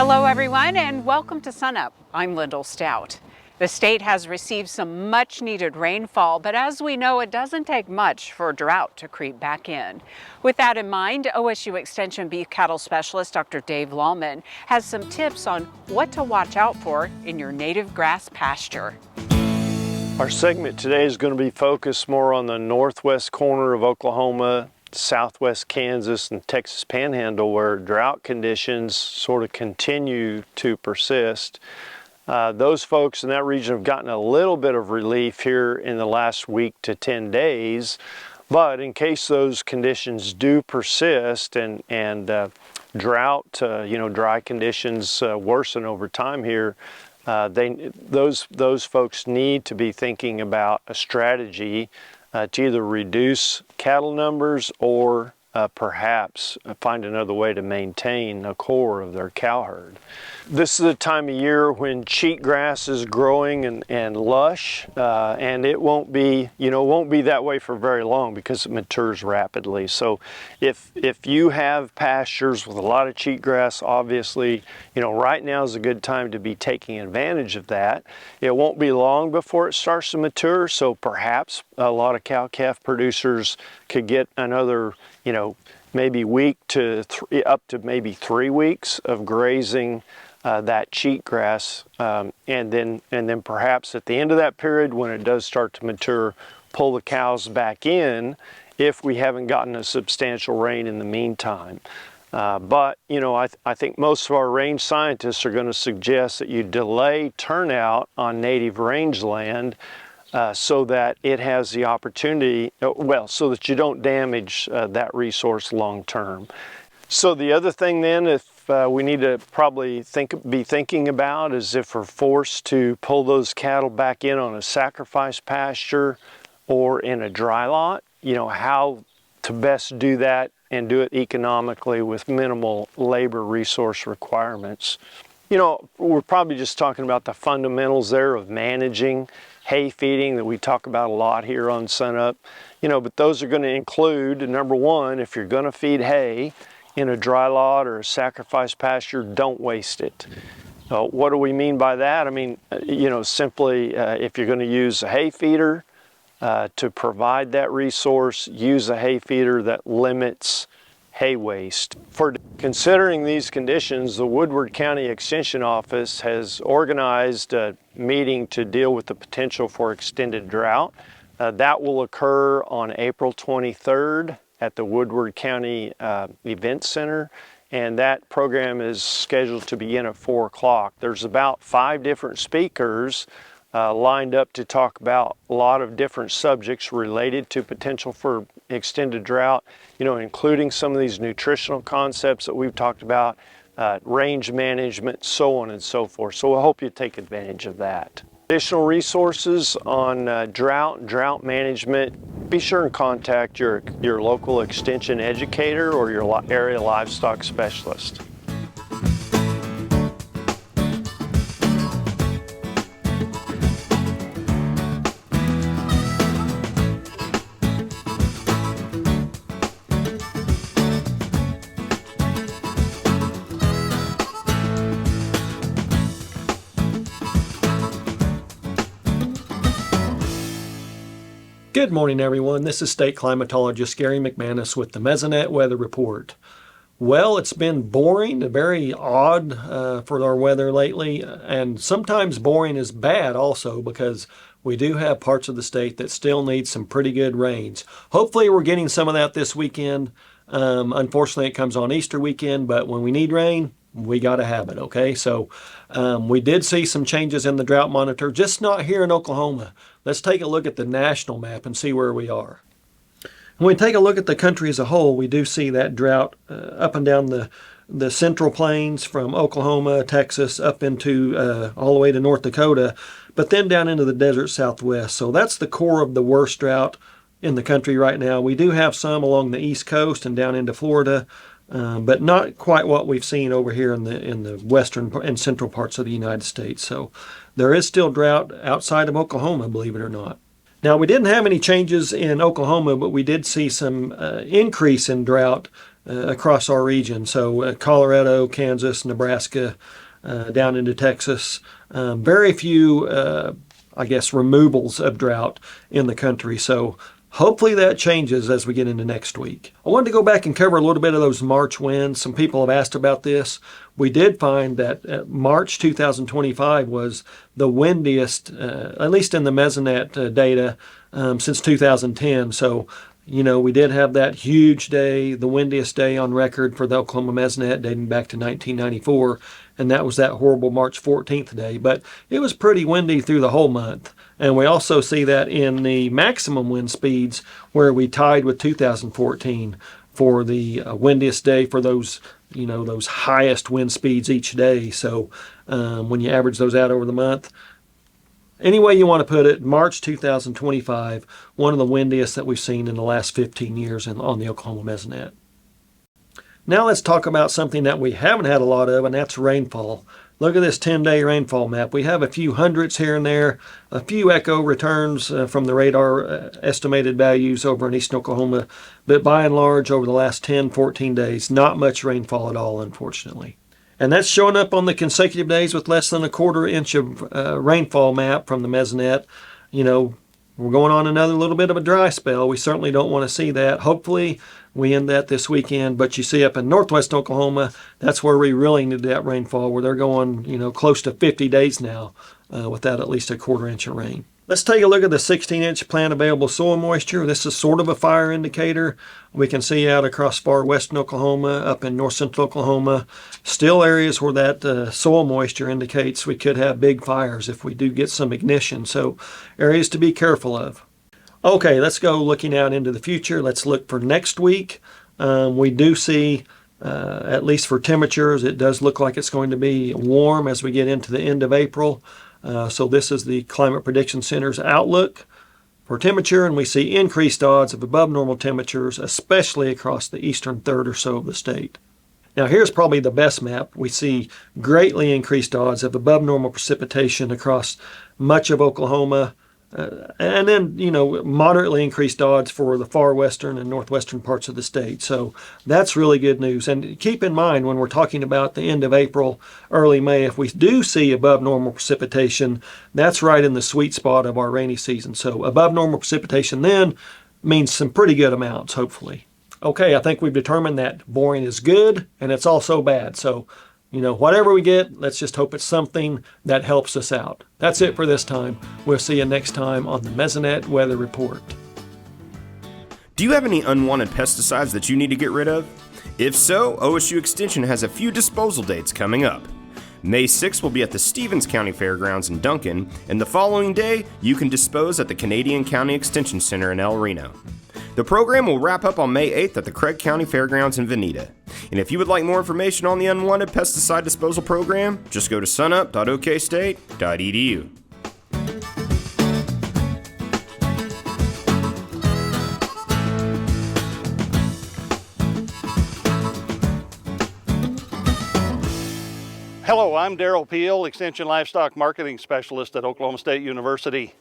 Hello everyone and welcome to SUNUP. I'm Lyndall Stout. The state has received some much needed rainfall, but as we know, it doesn't take much for a drought to creep back in. With that in mind, OSU Extension beef cattle specialist Dr. Dave Lalman has some tips on what to watch out for in your native grass pasture. Our segment today is going to be focused more on the northwest corner of Oklahoma, southwest Kansas, and Texas Panhandle, where drought conditions sort of continue to persist. Those folks in that region have gotten a little bit of relief here in the last week to 10 days, but in case those conditions do persist and drought, dry conditions worsen over time here, those folks need to be thinking about a strategy to either reduce cattle numbers or perhaps find another way to maintain the core of their cow herd. This is a time of year when cheatgrass is growing and lush, and it won't be that way for very long because it matures rapidly. So if you have pastures with a lot of cheatgrass, obviously, right now is a good time to be taking advantage of that. It won't be long before it starts to mature, so perhaps a lot of cow-calf producers could get another, maybe week to up to maybe 3 weeks of grazing that cheatgrass, and then perhaps at the end of that period, when it does start to mature, pull the cows back in if we haven't gotten a substantial rain in the meantime. But I think most of our range scientists are going to suggest that you delay turnout on native rangeland so that it has the opportunity, so that you don't damage that resource long term. So the other thing then, if we need to probably be thinking about is if we're forced to pull those cattle back in on a sacrifice pasture or in a dry lot, how to best do that and do it economically with minimal labor resource requirements. We're probably just talking about the fundamentals there of managing hay feeding that we talk about a lot here on SUNUP, but those are going to include, number one, if you're going to feed hay in a dry lot or a sacrifice pasture, don't waste it. What do we mean by that? I mean, simply if you're going to use a hay feeder to provide that resource, use a hay feeder that limits hay waste. For considering these conditions, the Woodward County Extension Office has organized a meeting to deal with the potential for extended drought. That will occur on April 23rd at the Woodward County Event Center, and that program is scheduled to begin at 4 o'clock. There's about 5 different speakers lined up to talk about a lot of different subjects related to potential for extended drought, including some of these nutritional concepts that we've talked about, range management, so on and so forth. So I hope you take advantage of that. Additional resources on drought management, be sure and contact your local extension educator or your area livestock specialist. Good morning, everyone. This is State Climatologist Gary McManus with the Mesonet Weather Report. Well, it's been boring, very odd for our weather lately, and sometimes boring is bad also because we do have parts of the state that still need some pretty good rains. Hopefully we're getting some of that this weekend. Unfortunately, it comes on Easter weekend, but when we need rain, we got to have it, okay? So we did see some changes in the drought monitor, just not here in Oklahoma. Let's take a look at the national map and see where we are. When we take a look at the country as a whole, we do see that drought up and down the central plains from Oklahoma, Texas, up into all the way to North Dakota, but then down into the desert southwest. So that's the core of the worst drought in the country right now. We do have some along the East Coast and down into Florida, but not quite what we've seen over here in the western and central parts of the United States. So there is still drought outside of Oklahoma, believe it or not. Now, we didn't have any changes in Oklahoma, but we did see some increase in drought across our region. So Colorado, Kansas, Nebraska, down into Texas. Very few, I guess, removals of drought in the country. So hopefully that changes as we get into next week. I wanted to go back and cover a little bit of those March winds. Some people have asked about this. We did find that March 2025 was the windiest, at least in the Mesonet data, since 2010. So, you know, we did have that huge day, the windiest day on record for the Oklahoma Mesonet dating back to 1994. And that was that horrible March 14th day. But it was pretty windy through the whole month. And we also see that in the maximum wind speeds where we tied with 2014 for the windiest day for those, you know, those highest wind speeds each day. So when you average those out over the month, any way you want to put it, March 2025, one of the windiest that we've seen in the last 15 years on the Oklahoma Mesonet. Now let's talk about something that we haven't had a lot of, and that's rainfall. Look at this 10-day rainfall map. We have a few hundreds here and there, a few echo returns from the radar estimated values over in eastern Oklahoma, but by and large, over the last 10, 14 days, not much rainfall at all, unfortunately. And that's showing up on the consecutive days with less than a quarter inch of rainfall map from the Mesonet. You know, we're going on another little bit of a dry spell. We certainly don't want to see that. Hopefully, we end that this weekend. But you see up in northwest Oklahoma, that's where we really need that rainfall, where they're going, you know, close to 50 days now without at least a quarter inch of rain. Let's take a look at the 16-inch plant available soil moisture. This is sort of a fire indicator. We can see out across far western Oklahoma, up in north central Oklahoma, still areas where that soil moisture indicates we could have big fires if we do get some ignition. So areas to be careful of. Okay, let's go looking out into the future. Let's look for next week. We do see, at least for temperatures, it does look like it's going to be warm as we get into the end of April. So this is the Climate Prediction Center's outlook for temperature, and we see increased odds of above normal temperatures, especially across the eastern third or so of the state. Now here's probably the best map. We see greatly increased odds of above normal precipitation across much of Oklahoma, and then, you know, moderately increased odds for the far western and northwestern parts of the state. So that's really good news. And keep in mind when we're talking about the end of April, early May, if we do see above normal precipitation, that's right in the sweet spot of our rainy season. So above normal precipitation then means some pretty good amounts, hopefully. Okay, I think we've determined that boring is good and it's also bad. So, you know, whatever we get, let's just hope it's something that helps us out. That's it for this time. We'll see you next time on the Mesonet Weather Report. Do you have any unwanted pesticides that you need to get rid of? If so, OSU Extension has a few disposal dates coming up. May 6th will be at the Stevens County Fairgrounds in Duncan, and the following day, you can dispose at the Canadian County Extension Center in El Reno. The program will wrap up on May 8th at the Craig County Fairgrounds in Veneta. And if you would like more information on the unwanted pesticide disposal program, just go to sunup.okstate.edu. Hello, I'm Derrell Peel, Extension Livestock Marketing Specialist at Oklahoma State University.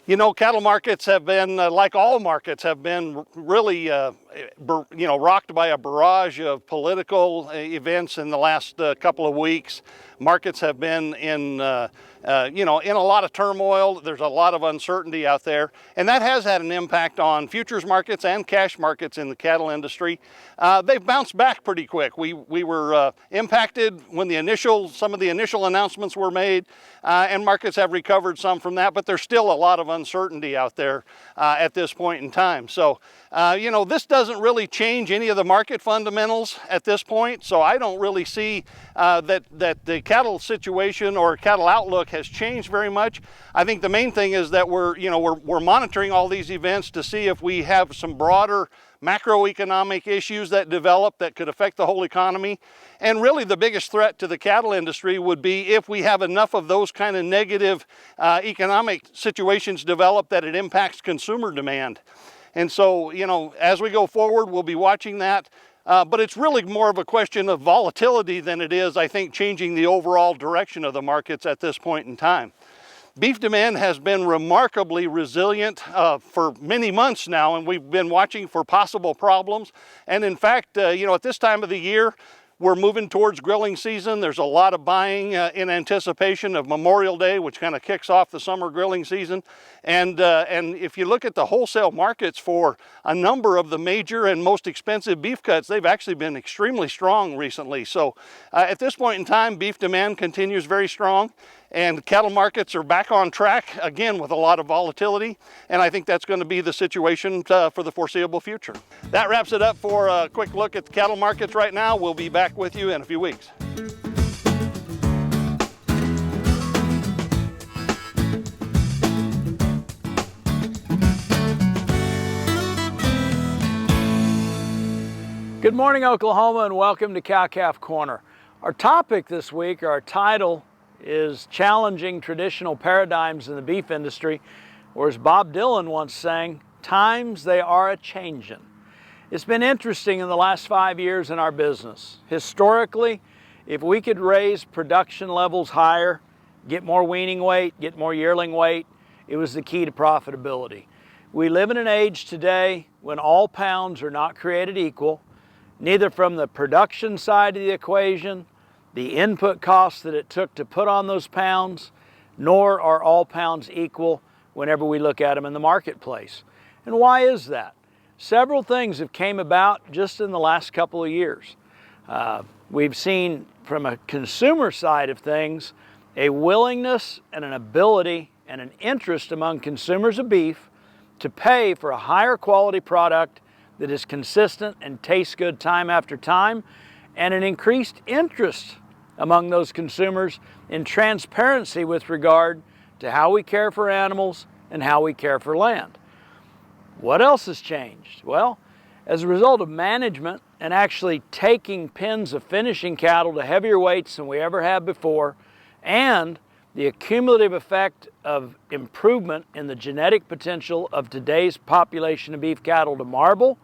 You know, cattle markets have been, like all markets, have been really, rocked by a barrage of political events in the last couple of weeks. Markets have been in a lot of turmoil. There's a lot of uncertainty out there, and that has had an impact on futures markets and cash markets in the cattle industry. They've bounced back pretty quick. We were impacted when some of the initial announcements were made, and markets have recovered some from that, but there's still a lot of uncertainty out there at this point in time. So, this doesn't really change any of the market fundamentals at this point, so I don't really see that the cattle situation or cattle outlook has changed very much. I think the main thing is that we're monitoring all these events to see if we have some broader macroeconomic issues that develop that could affect the whole economy. And really the biggest threat to the cattle industry would be if we have enough of those kind of negative economic situations develop that it impacts consumer demand. And so, as we go forward, we'll be watching that. But it's really more of a question of volatility than it is, I think, changing the overall direction of the markets at this point in time. Beef demand has been remarkably resilient for many months now, and we've been watching for possible problems. And in fact, at this time of the year, we're moving towards grilling season. There's a lot of buying in anticipation of Memorial Day, which kind of kicks off the summer grilling season. And if you look at the wholesale markets for a number of the major and most expensive beef cuts, they've actually been extremely strong recently. So at this point in time, beef demand continues very strong, and cattle markets are back on track, again, with a lot of volatility. And I think that's going to be the situation for the foreseeable future. That wraps it up for a quick look at the cattle markets right now. We'll be back with you in a few weeks. Good morning, Oklahoma, and welcome to Cow-Calf Corner. Our topic this week, our title, is Challenging Traditional Paradigms in the Beef Industry, or as Bob Dylan once sang, times they are a-changin'. It's been interesting in the last 5 years in our business. Historically, if we could raise production levels higher, get more weaning weight, get more yearling weight, it was the key to profitability. We live in an age today when all pounds are not created equal, neither from the production side of the equation, the input costs that it took to put on those pounds, nor are all pounds equal whenever we look at them in the marketplace. And why is that? Several things have came about just in the last couple of years. We've seen from a consumer side of things a willingness and an ability and an interest among consumers of beef to pay for a higher quality product that is consistent and tastes good time after time, and an increased interest among those consumers in transparency with regard to how we care for animals and how we care for land. What else has changed? Well, as a result of management and actually taking pens of finishing cattle to heavier weights than we ever have before, and the accumulative effect of improvement in the genetic potential of today's population of beef cattle to marble,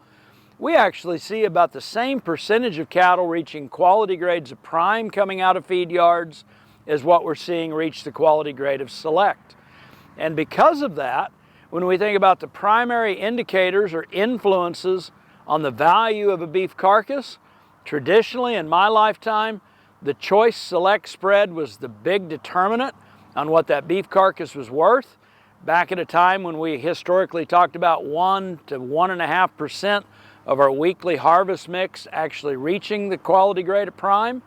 we actually see about the same percentage of cattle reaching quality grades of prime coming out of feed yards as what we're seeing reach the quality grade of select. And because of that, when we think about the primary indicators or influences on the value of a beef carcass, traditionally in my lifetime, the choice select spread was the big determinant on what that beef carcass was worth. Back at a time when we historically talked about 1 to 1.5% of our weekly harvest mix actually reaching the quality grade of prime.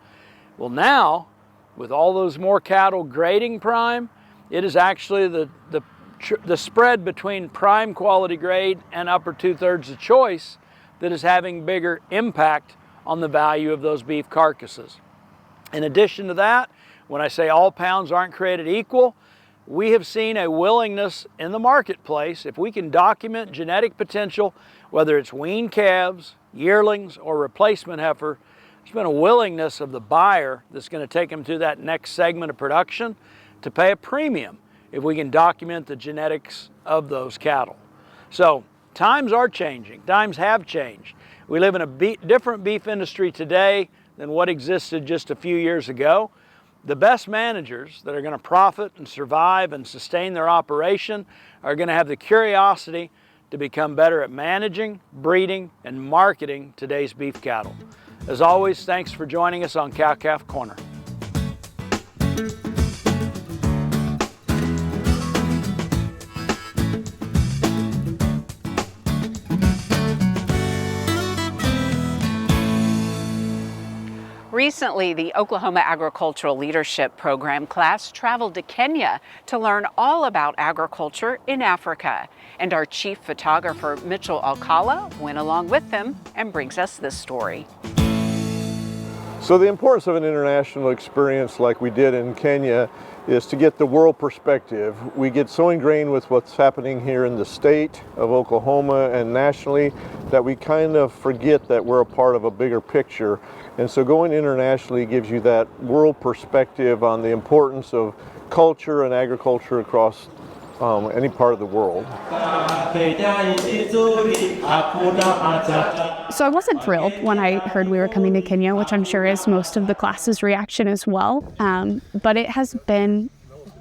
Well, now, with all those more cattle grading prime, it is actually the spread between prime quality grade and upper 2/3 of choice that is having bigger impact on the value of those beef carcasses. In addition to that, when I say all pounds aren't created equal, we have seen a willingness in the marketplace, if we can document genetic potential, whether it's weaned calves, yearlings, or replacement heifer, there's been a willingness of the buyer that's going to take them to that next segment of production to pay a premium if we can document the genetics of those cattle. So times are changing, times have changed. We live in a different beef industry today than what existed just a few years ago. The best managers that are going to profit and survive and sustain their operation are going to have the curiosity to become better at managing, breeding, and marketing today's beef cattle. As always, thanks for joining us on Cow-Calf Corner. Recently, the Oklahoma Agricultural Leadership Program class traveled to Kenya to learn all about agriculture in Africa. And our chief photographer, Mitchell Alcala, went along with them and brings us this story. So the importance of an international experience like we did in Kenya is to get the world perspective. We get so ingrained with what's happening here in the state of Oklahoma and nationally that we kind of forget that we're a part of a bigger picture. And so going internationally gives you that world perspective on the importance of culture and agriculture across any part of the world. So I wasn't thrilled when I heard we were coming to Kenya, which I'm sure is most of the class's reaction as well. But it has been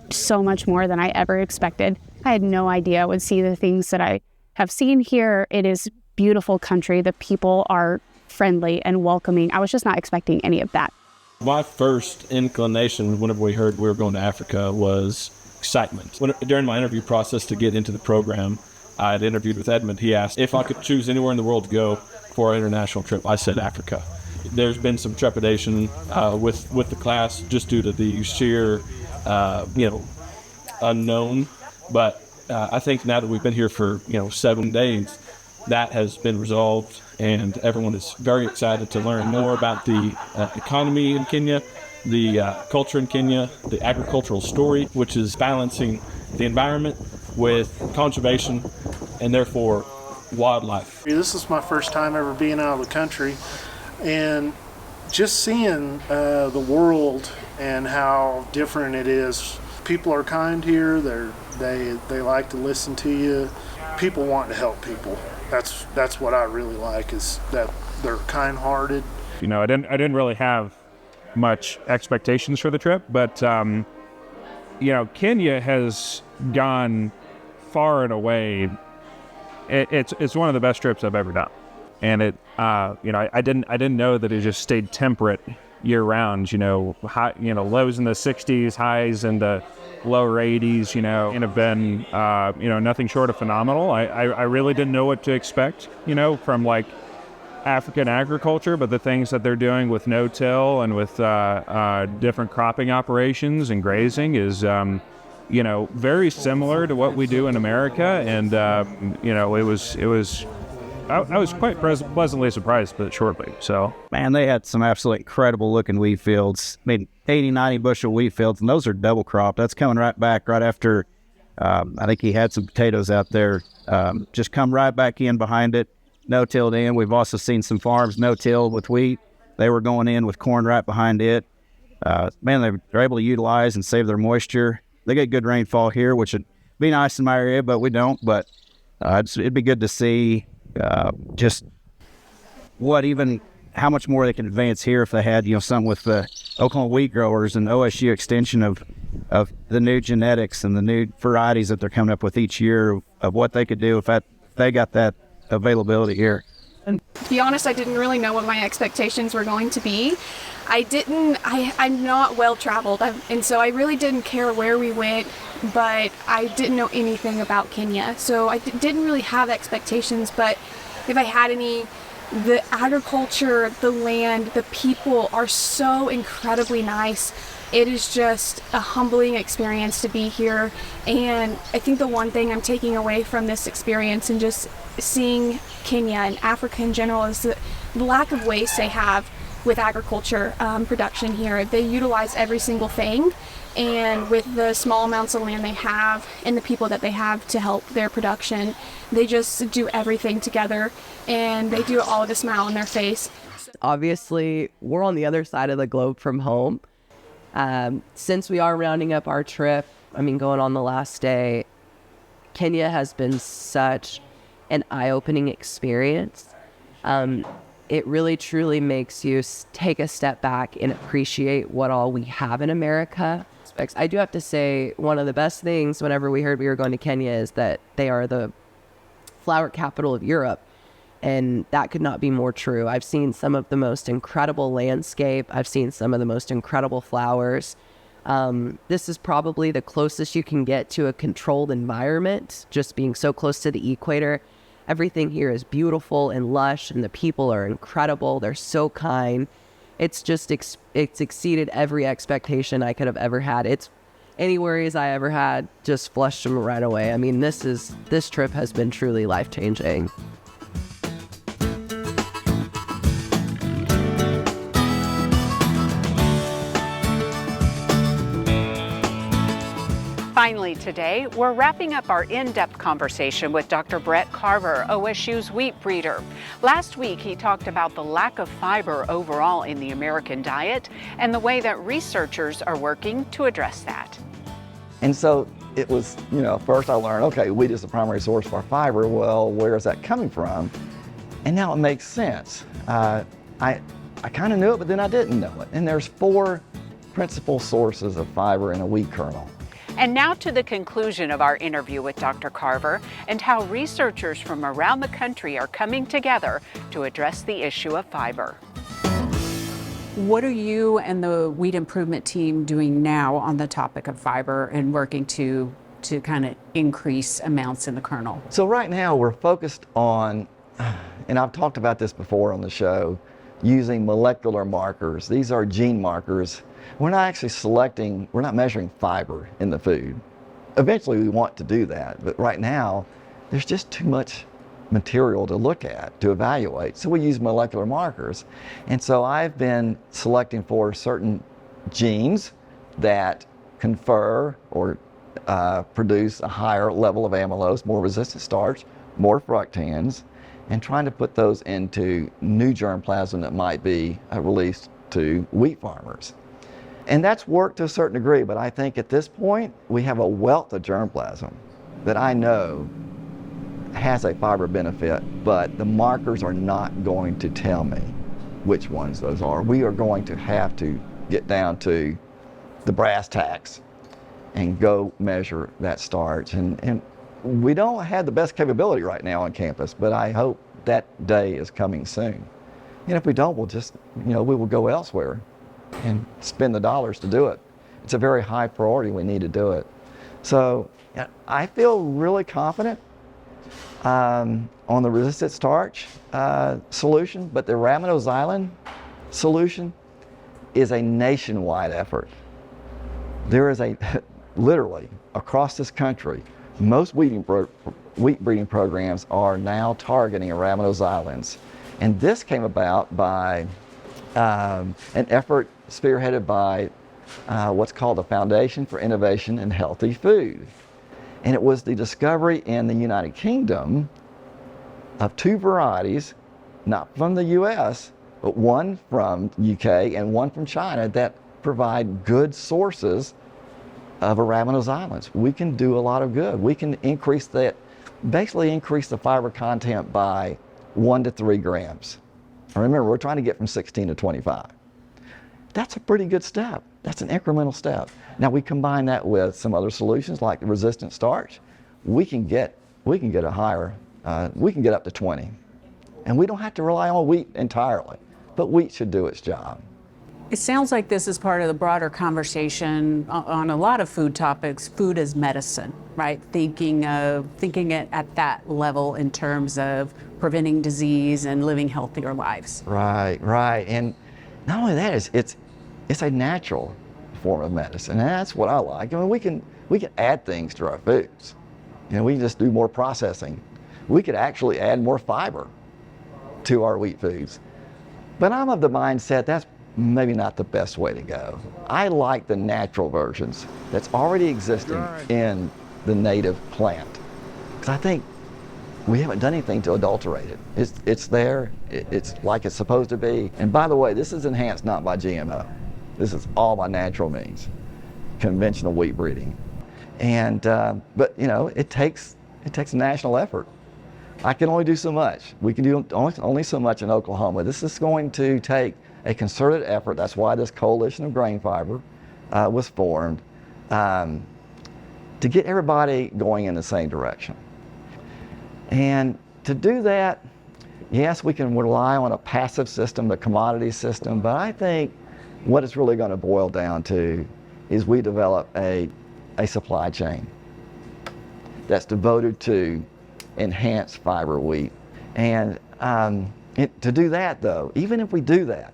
so much more than I ever expected. I had no idea I would see the things that I have seen here. It is beautiful country. The people are friendly and welcoming. I was just not expecting any of that. My first inclination whenever we heard we were going to Africa was excitement. During my interview process to get into the program, I had interviewed with Edmund. He asked if I could choose anywhere in the world to go for an international trip. I said Africa. There's been some trepidation with the class just due to the sheer, unknown. But I think now that we've been here for 7 days, that has been resolved, and everyone is very excited to learn more about the economy in Kenya, the culture in Kenya, the agricultural story, which is balancing the environment with conservation and therefore wildlife. This is my first time ever being out of the country, and just seeing the world and how different it is. People are kind here. They like to listen to you. People want to help people. That's what I really like, is that they're kind-hearted. I didn't really have much expectations for the trip, but Kenya has gone far and away. It's one of the best trips I've ever done, and I didn't know that it just stayed temperate year round. High, lows in the 60s, highs in the lower 80s, and have been nothing short of phenomenal. I really didn't know what to expect, from like African agriculture, but the things that they're doing with no-till and with different cropping operations and grazing is very similar to what we do in America, and I was quite pleasantly surprised, but shortly. So, man, they had some absolutely incredible looking wheat fields. 80, 90 bushel wheat fields, and those are double crop. That's coming right back right after. I think he had some potatoes out there. Just come right back in behind it. No-tilled in. We've also seen some farms no-till with wheat. They were going in with corn right behind it. They're able to utilize and save their moisture. They get good rainfall here, which would be nice in my area, but we don't. But it'd be good to see just how much more they can advance here if they had, something with the Oklahoma wheat growers and OSU Extension of the new genetics and the new varieties that they're coming up with each year of what they could do if they got that availability here. To be honest, I didn't really know what my expectations were going to be. I'm not well traveled, and so I really didn't care where we went, but I didn't know anything about Kenya, so I didn't really have expectations. But if I had any, the agriculture, the land, the people are so incredibly nice. It is just a humbling experience to be here, and I think the one thing I'm taking away from this experience and just seeing Kenya and Africa in general is the lack of waste they have with agriculture production here. They utilize every single thing, and with the small amounts of land they have and the people that they have to help their production, they just do everything together, and they do it all with a smile on their face. Obviously, we're on the other side of the globe from home. Since we are rounding up our trip, going on the last day, Kenya has been such an eye-opening experience. It really truly makes you take a step back and appreciate what all we have in America. I do have to say, one of the best things whenever we heard we were going to Kenya is that they are the flower capital of Europe. And that could not be more true. I've seen some of the most incredible landscape. I've seen some of the most incredible flowers. This is probably the closest you can get to a controlled environment, just being so close to the equator. Everything here is beautiful and lush, and the people are incredible. They're so kind. It's exceeded every expectation I could have ever had. It's any worries I ever had, just flushed them right away. This trip has been truly life-changing. Finally today, we're wrapping up our in-depth conversation with Dr. Brett Carver, OSU's wheat breeder. Last week, he talked about the lack of fiber overall in the American diet and the way that researchers are working to address that. And so it was, first I learned, okay, wheat is the primary source for fiber. Well, where is that coming from? And now it makes sense. I kind of knew it, but then I didn't know it. And there's 4 principal sources of fiber in a wheat kernel. And now to the conclusion of our interview with Dr. Carver and how researchers from around the country are coming together to address the issue of fiber. What are you and the wheat improvement team doing now on the topic of fiber and working to kind of increase amounts in the kernel? So right now we're focused on, and I've talked about this before on the show, using molecular markers. These are gene markers. We're not actually we're not measuring fiber in the food. Eventually we want to do that, but right now there's just too much material to look at, to evaluate. So we use molecular markers. And so I've been selecting for certain genes that confer or produce a higher level of amylose, more resistant starch, more fructans, and trying to put those into new germplasm that might be released to wheat farmers. And that's worked to a certain degree, but I think at this point we have a wealth of germplasm that I know has a fiber benefit, but the markers are not going to tell me which ones those are. We are going to have to get down to the brass tacks and go measure that starch. And we don't have the best capability right now on campus, but I hope that day is coming soon. And if we don't, we'll just, we will go elsewhere and spend the dollars to do it. It's a very high priority. We need to do it. So I feel really confident on the resistant starch solution, but the raminoxylin solution is a nationwide effort. There is literally across this country, most wheat breeding programs are now targeting raminoxylins. And this came about by an effort spearheaded by what's called the Foundation for Innovation in Healthy Food. And it was the discovery in the United Kingdom of two varieties, not from the US, but one from UK and one from China that provide good sources of raminoxylins. We can do a lot of good. We can increase basically increase the fiber content by 1 to 3 grams. And remember, we're trying to get from 16 to 25. That's a pretty good step. That's an incremental step. Now we combine that with some other solutions like the resistant starch. We can get a higher, we can get up to 20. And we don't have to rely on wheat entirely, but wheat should do its job. It sounds like this is part of the broader conversation on a lot of food topics, food as medicine, right? Thinking it at that level in terms of preventing disease and living healthier lives. Right. And not only that, it's a natural form of medicine, and that's what I like. I mean, we can add things to our foods. We can just do more processing. We could actually add more fiber to our wheat foods. But I'm of the mindset that's maybe not the best way to go. I like the natural versions that's already existing in the native plant, because I think we haven't done anything to adulterate it. It's there, it's like it's supposed to be. And by the way, this is enhanced not by GMO. This is all by natural means, conventional wheat breeding. And but it takes a national effort. I can only do so much. We can do only so much in Oklahoma. This is going to take a concerted effort. That's why this coalition of grain fiber was formed, to get everybody going in the same direction. And to do that, yes, we can rely on a passive system, the commodity system, but I think what it's really going to boil down to is we develop a supply chain that's devoted to enhanced fiber wheat. And to do that, though, even if we do that,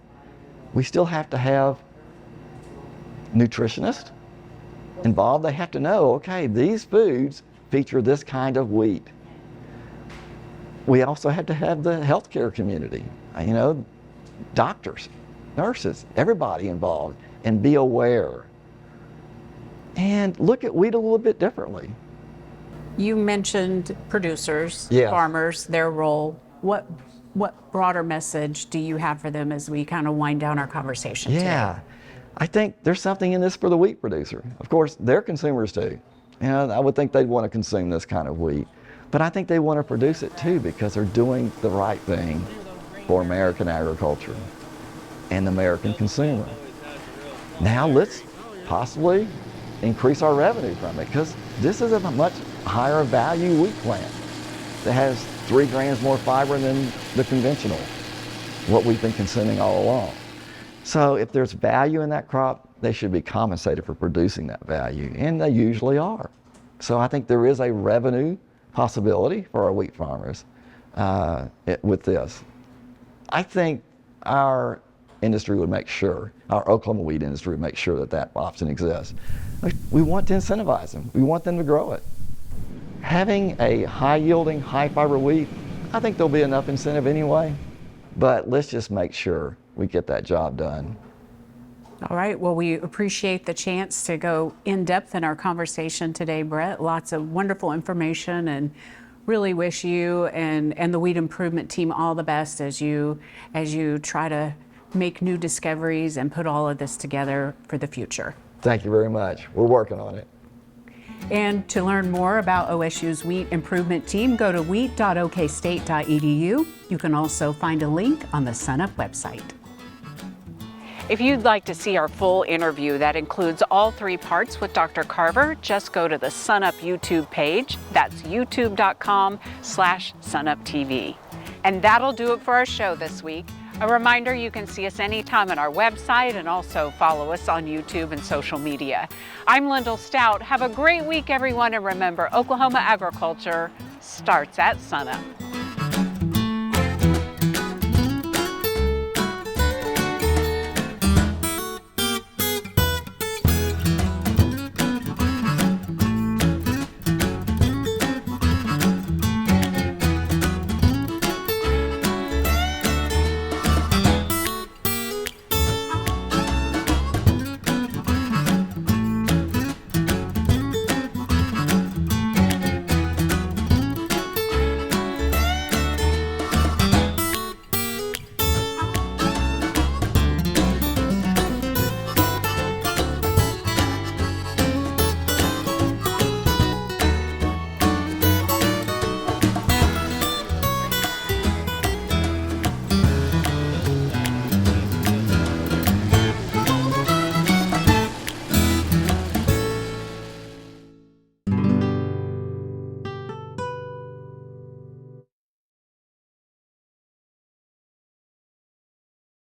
we still have to have nutritionists involved. They have to know, okay, these foods feature this kind of wheat. We also have to have the healthcare community, doctors, nurses, everybody involved, and be aware. And look at wheat a little bit differently. You mentioned producers, Yes. farmers, their role. What broader message do you have for them as we kind of wind down our conversation today? I think there's something in this for the wheat producer. Of course, they're consumers too. I would think they'd want to consume this kind of wheat. But I think they want to produce it too because they're doing the right thing for American agriculture and the American consumer. Now let's possibly increase our revenue from it, because this is a much higher value wheat plant that has 3 grams more fiber than the conventional, what we've been consuming all along. So if there's value in that crop, they should be compensated for producing that value, and they usually are. So I think there is a revenue possibility for our wheat farmers with this. I think our industry would make sure, our Oklahoma wheat industry would make sure that that option exists. We want to incentivize them. We want them to grow it. Having a high-yielding, high-fiber wheat, I think there'll be enough incentive anyway, but let's just make sure we get that job done. All right, well, we appreciate the chance to go in depth in our conversation today, Brett. Lots of wonderful information, and really wish you and the Wheat Improvement team all the best as you try to make new discoveries and put all of this together for the future. Thank you very much. We're working on it. And to learn more about OSU's Wheat Improvement Team, go to wheat.okstate.edu. You can also find a link on the SUNUP website. If you'd like to see our full interview that includes all 3 parts with Dr. Carver, just go to the SUNUP YouTube page. That's youtube.com/SUNUPTV. And that'll do it for our show this week. A reminder, you can see us anytime on our website and also follow us on YouTube and social media. I'm Lyndall Stout. Have a great week, everyone, and remember, Oklahoma agriculture starts at SUNUP.